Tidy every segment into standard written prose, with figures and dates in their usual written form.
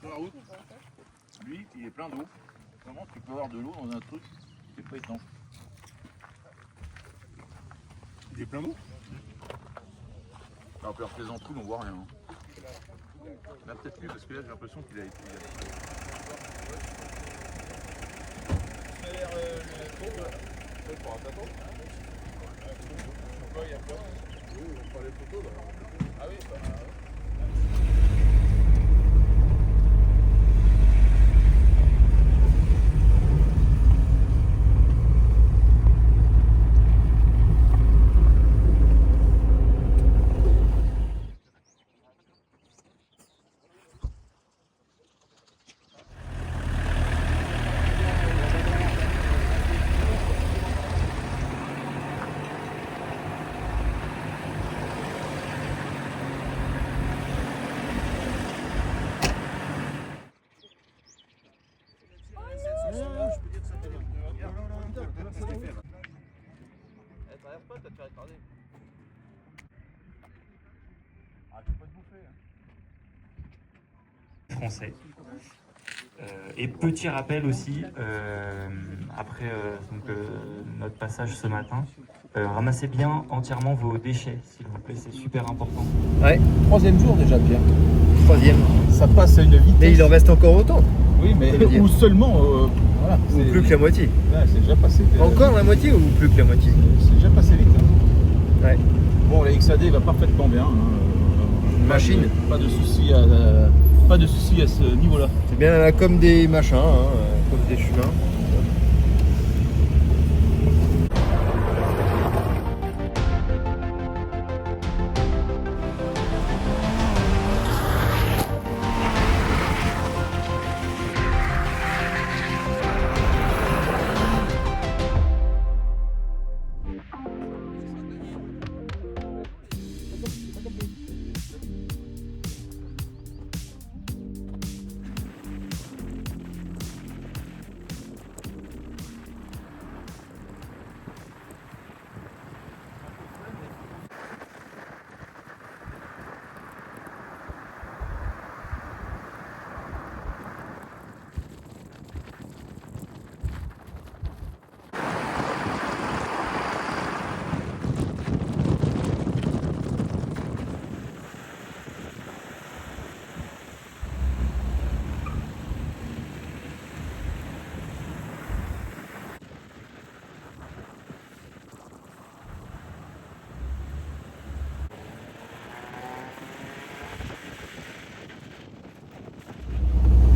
sur la route. Lui, il est plein d'eau. Comment tu peux avoir de l'eau dans un truc qui n'est pas étanche? Il est plein d'eau. Alors, alors que les ampoules, on voit rien. Là, peut-être lui, parce que là, j'ai l'impression qu'il a été. Ah oui, traverse pas, t'as te faire écraser. Ah, tu peux pas te bouffer. Français. Et petit rappel aussi, après notre passage ce matin, ramassez bien entièrement vos déchets, s'il vous plaît, c'est super important. Ouais, 3e jour déjà, Pierre. 3e. Ça passe à une vitesse. Mais il en reste encore autant. Oui, mais ou seulement. Voilà, Ou plus que la moitié. Ouais, c'est déjà passé. Encore la moitié ou plus que la moitié? C'est déjà passé vite. Hein. Ouais. Bon, la XAD va parfaitement bien. Hein. Machine. Pas de soucis à ce niveau-là. C'est bien comme des machins, hein, comme des chemins.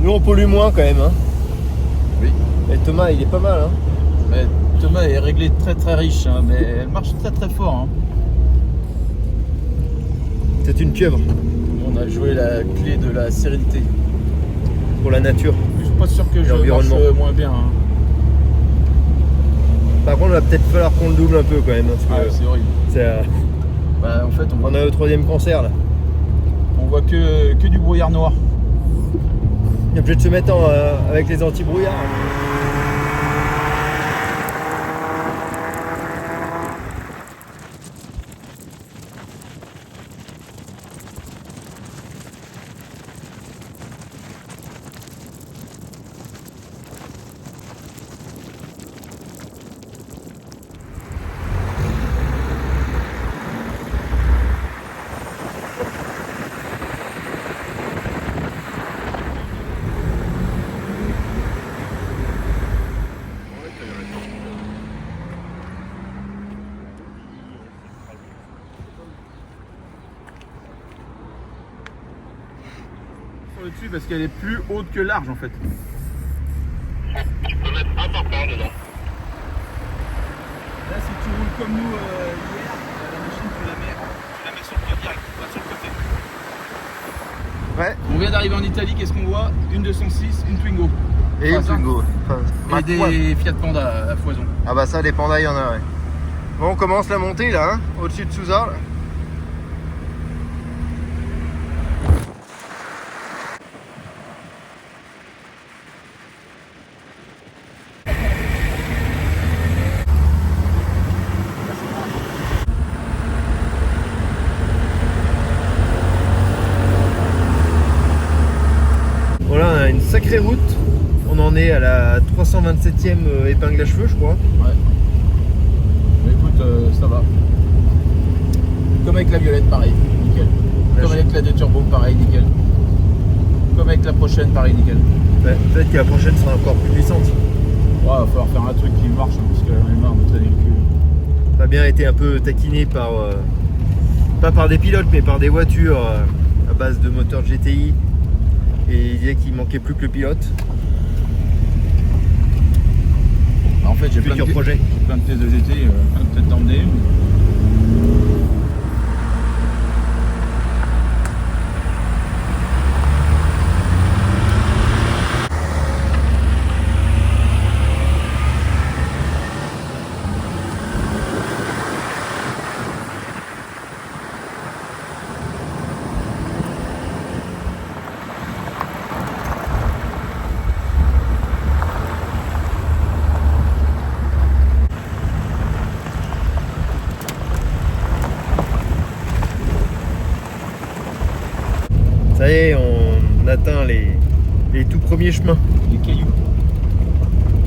Nous on pollue moins quand même. Hein. Oui. Et Thomas il est pas mal. Hein. Mais Thomas est réglé très très riche, hein, mais elle marche très très fort. Hein. C'est une pieuvre On a joué la clé de la sérénité. pour la nature. Je suis pas sûr que je marche moins bien. Hein. Par contre il va peut-être falloir qu'on le double un peu quand même. Hein, parce que C'est horrible. Bah, en fait, on a le 3e concert là. On voit que du brouillard noir. On est obligé de se mettre avec les anti-brouillards. Dessus parce qu'elle est plus haute que large en fait. Tu peux mettre un parpaing dedans. Là si tu roules comme nous hier, la machine tu la mets sur le toit direct, pas sur le côté. Ouais. On vient d'arriver en Italie, qu'est-ce qu'on voit? Une 206, une Twingo. Et une Twingo. Et des Fiat Panda à foison. Ah bah ça des pandas il y en a ouais. Bon on commence la montée là, hein, au-dessus de Souza. Là. une sacrée route. On en est à la 327e épingle à cheveux, je crois. Ouais. Mais écoute, ça va. Comme avec la violette, pareil, nickel. Comme avec la 2 turbo, pareil, nickel. Comme avec la prochaine, pareil, nickel. Ouais, peut-être que la prochaine sera encore plus puissante. Ouais, va falloir faire un truc qui marche, hein, parce que j'en ai marre de me traîner le cul. Fabien a été un peu taquiné par, pas par des pilotes, mais par des voitures à base de moteur GTI. Et il disait qu'il manquait plus que le pilote. En fait, j'ai Futur projet. plein de pièces de GT, peut-être d'emmener une. Ça y est, on atteint les tout premiers chemins. Les cailloux.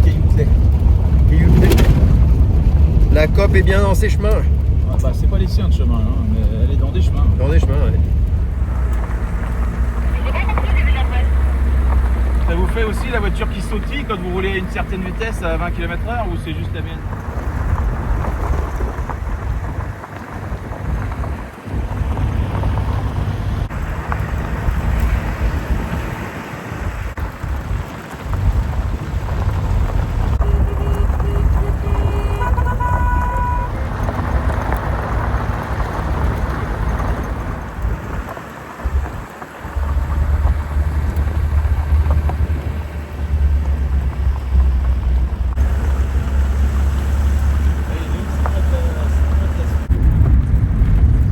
Cailloutelet. La COP est bien dans ses chemins. Ah bah, c'est pas les siens de chemin, hein, mais elle est dans des chemins. Dans des chemins, ouais. Ça vous fait aussi la voiture qui sautille quand vous roulez à une certaine vitesse à 20 km/h ou c'est juste la mienne?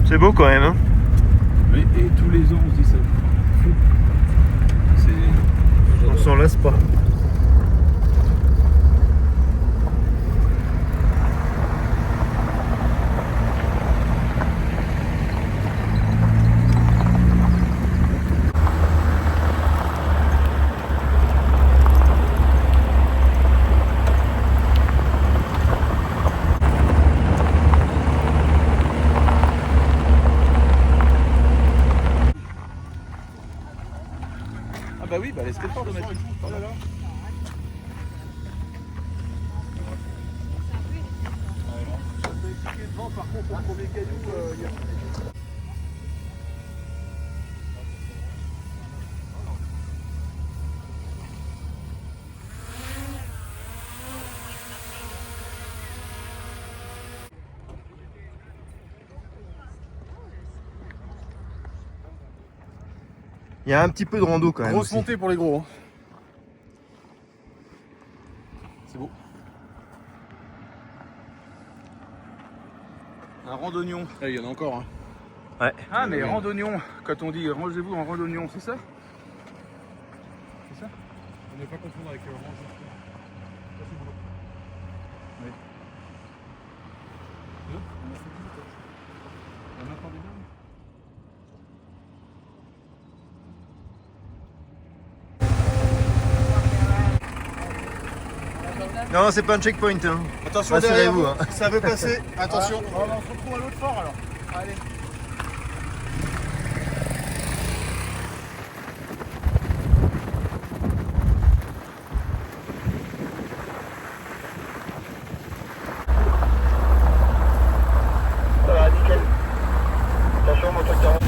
C'est beau quand même, hein. Oui, et tous les ans, on se dit ça. On s'en lasse pas. Ah bah oui, bah laisse-le fort de mettre. Oh là là. Par contre, au premier caillou, il y a... Il y a un petit peu de rando quand même. Grosse aussi. montée pour les gros. Hein. C'est beau. Un randonnion. Ah, il y en a encore. Hein. Ouais. Ah mais randonnion, quand on dit rangez-vous en randonnion, c'est ça? C'est ça? On ne pas confondre avec range. Ça, c'est beau. Oui. On a encore des dames. Non, c'est pas un checkpoint. Hein. Attention derrière Rassurez-vous, vous, hein. ça veut passer. Attention. On se retrouve à l'autre fort alors. Allez. Ça va, nickel. Attention, moteur 40.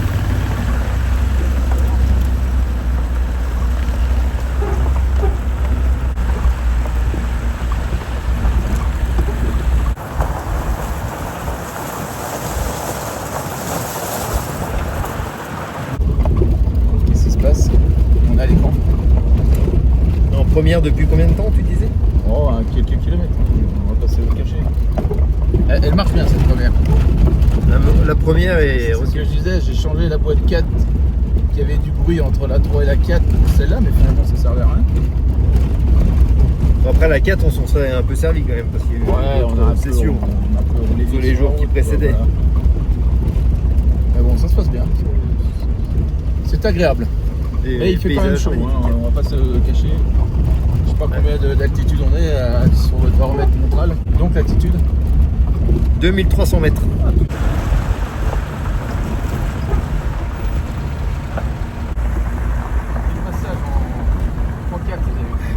Qu'est-ce qui se passe? On est à l'écran. En première depuis combien de temps, tu disais? Oh, à quelques kilomètres. On va passer au cachet. Elle marche bien cette première. La première est... C'est ce que je disais, j'ai changé la boîte 4 qui avait du bruit entre la 3 et la 4 pour celle-là, mais finalement ça servait à rien. Après la 4, on s'en serait un peu servi quand même parce qu'il y a eu C'est sûr. On a un peu roulé Sur les vite jours la qui route, précédaient. voilà. Mais bon, ça se passe bien. C'est agréable. Mais il fait quand même chaud, hein, on va pas se cacher. Je sais pas combien d'altitude on est sur votre baromètre Montral. Donc l'altitude 2300 mètres. Passage en 3-4, vous avez vu.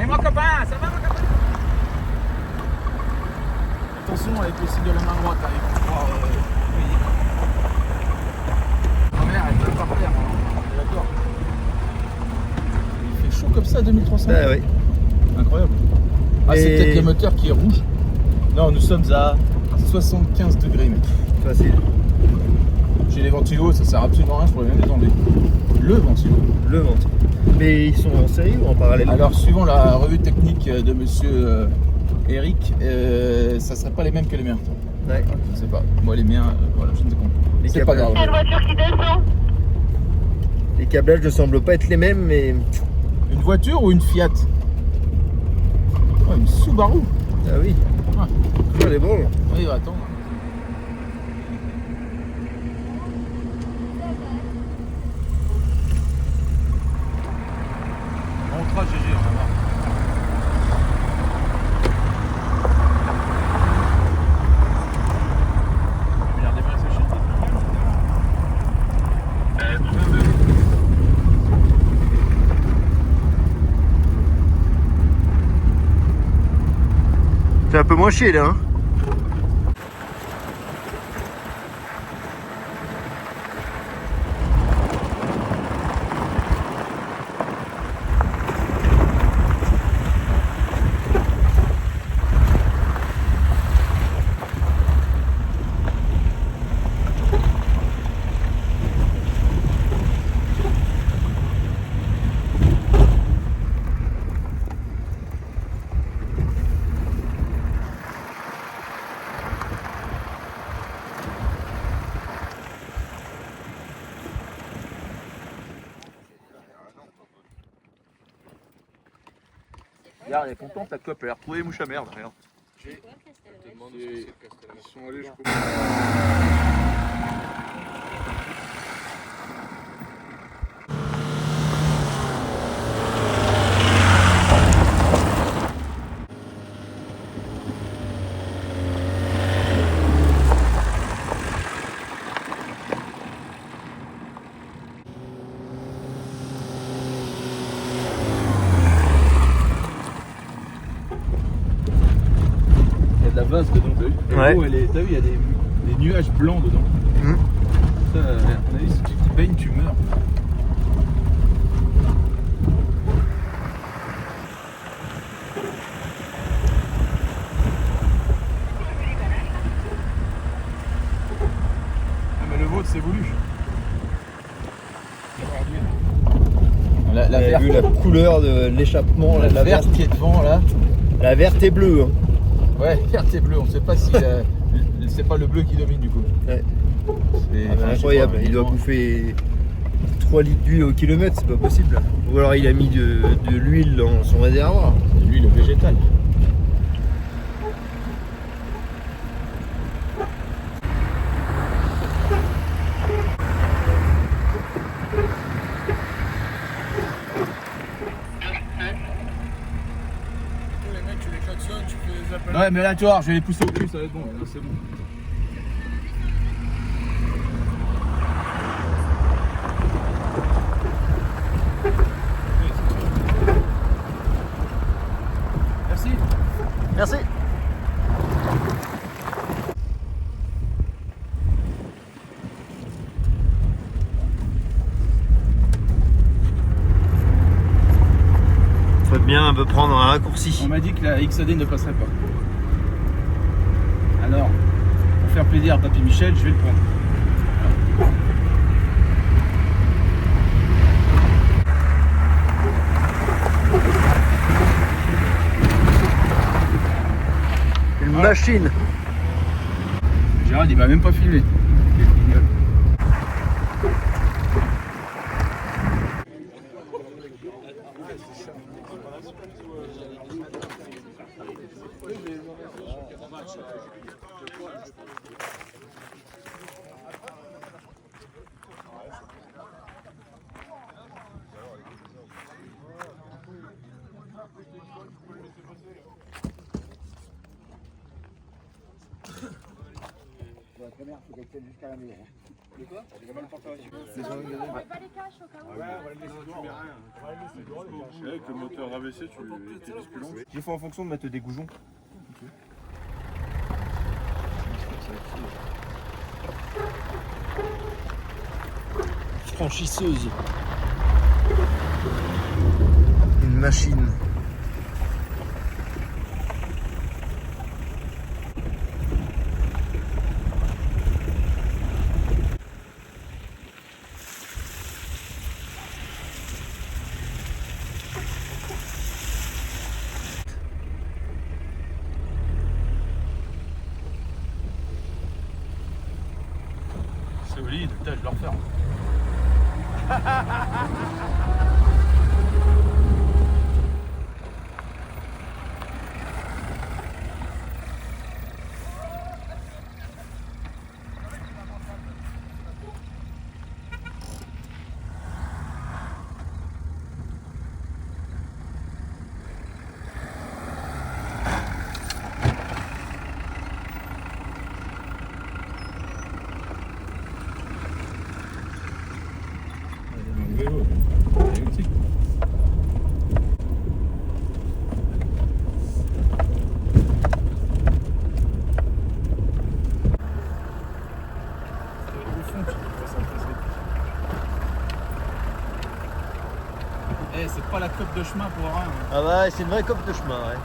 Eh mon copain, ça va mon copain? Attention avec le signe de la main droite, hein, il faut pouvoir payer. Ma mère, elle peut pas par terre, hein, on est d'accord. Il fait chaud comme ça, 2300 Ah oui. Incroyable. Ah, c'est Et- peut-être le moteur qui est rouge. Non, nous sommes à 75 degrés, mec. Facile. J'ai les ventilos, ça sert absolument à rien, je pourrais même les enlever. Le ventilo. Le ventre. Mais ils sont en série ou en parallèle? Alors, suivant la revue technique de monsieur Eric, ça serait pas les mêmes que les miens. Ouais. Je ne sais pas. Moi, les miens, voilà, je ne sais pas. Les C'est pas câblages. grave. voiture qui descend. Les câblages ne semblent pas être les mêmes, mais. Une voiture ou une Fiat? Oh, une Subaru. Ah oui. Ah, Elle est bon. oui, bah, attends. On trace GG, on va voir. Regardez bien ces chaînes. C'est un peu moins chier là. Hein. Regarde, elle est contente, ta cope, elle a retrouvé les mouches à merde. Regarde. Ils sont allés jusqu'au. Il y a de la vase dedans, t'as vu? Ouais. L'eau, t'as vu, il y a des nuages blancs dedans. Mhm. Ça, à mon avis, si tu te baignes, tu meurs. Ah, mais le vôtre, c'est voulu. La Vous avez verte, vu la couleur de l'échappement, la la verte verte. qui est devant là. La verte et bleue. Hein. Ouais, verte et bleu. On ne sait pas si c'est pas le bleu qui domine du coup. Ouais. C'est Ah, bah, incroyable, il doit bouffer 3 litres d'huile au kilomètre, c'est pas possible. Ou alors il a mis de l'huile dans son réservoir. Lui, le végétal. Les mecs, tu les klaxonnes, tu fais les appels. Ouais, mais là, tu vois, je vais les pousser au cul, ça va être bon. Là, c'est bon. Merci. Merci. Faut bien un peu prendre un raccourci. On m'a dit que la XAD ne passerait pas. Alors, pour faire plaisir à Papy Michel, je vais le prendre. Une machine. Gérald, il m'a même pas filmé. Quel guignol. caméra, faut qu'elle tienne jusqu'à la maison. De quoi? Les caméras pour faire On met pas les caches au cas où. Ouais, on va les laisser dehors. On va les laisser dehors, les gars. Avec le moteur rabaissé, tu vis plus long. J'ai fait en fonction de mettre des goujons. Franchisseuse. Une machine. Solide, putain, je vais le refaire. Vélo, électrique. Eh, c'est pas la cope de chemin pour rien. Ah bah c'est une vraie cope de chemin, ouais.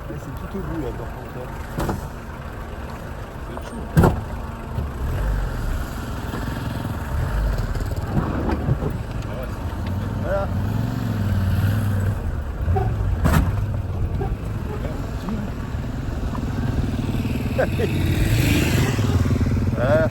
C'est tout au bout là par contre. C'est chaud. Voilà. Voilà.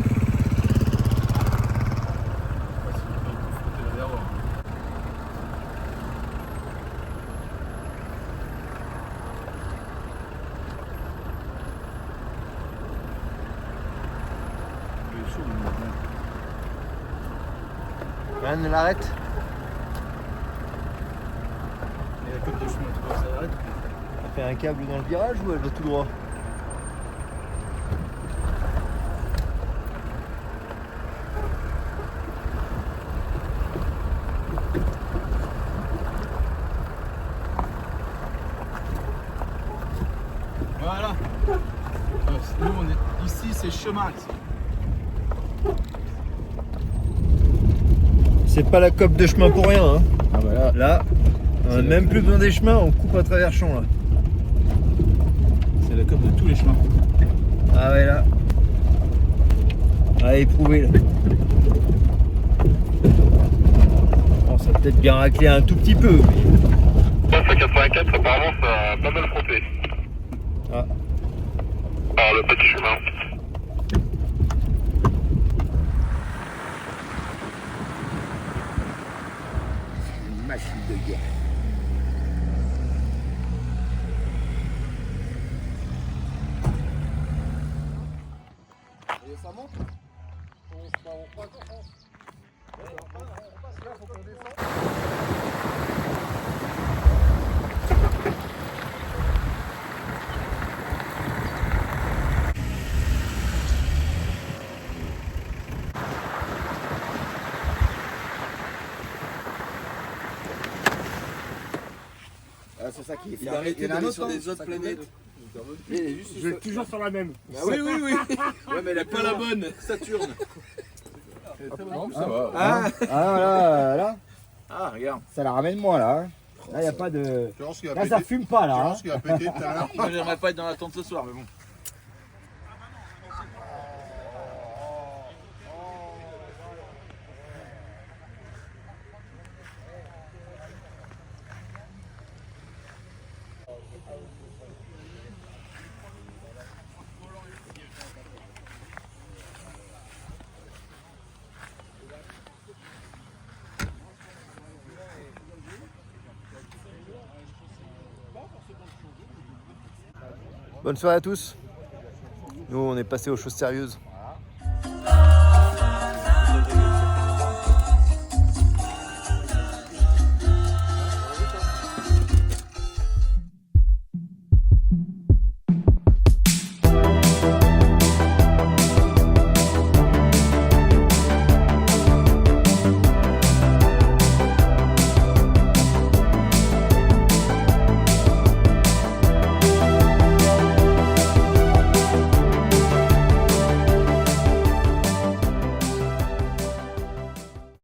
Yann, elle arrête. Et la cope de chemin, tu vois, ça arrête. Elle fait un câble dans le virage ou elle va tout droit? Voilà. Nous, on est ici, c'est chemin. Ici. C'est pas la cope de chemin pour rien, hein. Ah bah là, Là, on a même plus besoin des chemins, on coupe à travers champs là. C'est la cope de tous les chemins. Ah ouais là. À éprouver là. Bon, ça va peut-être bien racler un tout petit peu. Mais... 84, apparemment, ça a pas mal frotté. Ah. Alors, le petit chemin. Une machine de guerre. Et ça monte? On passe, là, faut qu'on descende. C'est ça qui est fermé. Il y en a un autre sur des autres planètes. Je vais toujours sur la même. Oui, oui, oui. Ouais, mais elle a pas la bonne. Saturne. non, ça va. Ah, ah là, Ah, regarde. ça la ramène moi là. Là, il n'y a pas de. Tu vois ce qu'il a Là, pété? ça fume pas Tu là. vois ce qu'il a pété tout à l'heure? Moi, j'aimerais pas être dans la tente ce soir, mais bon. Bonne soirée à tous. Nous on est passé aux choses sérieuses.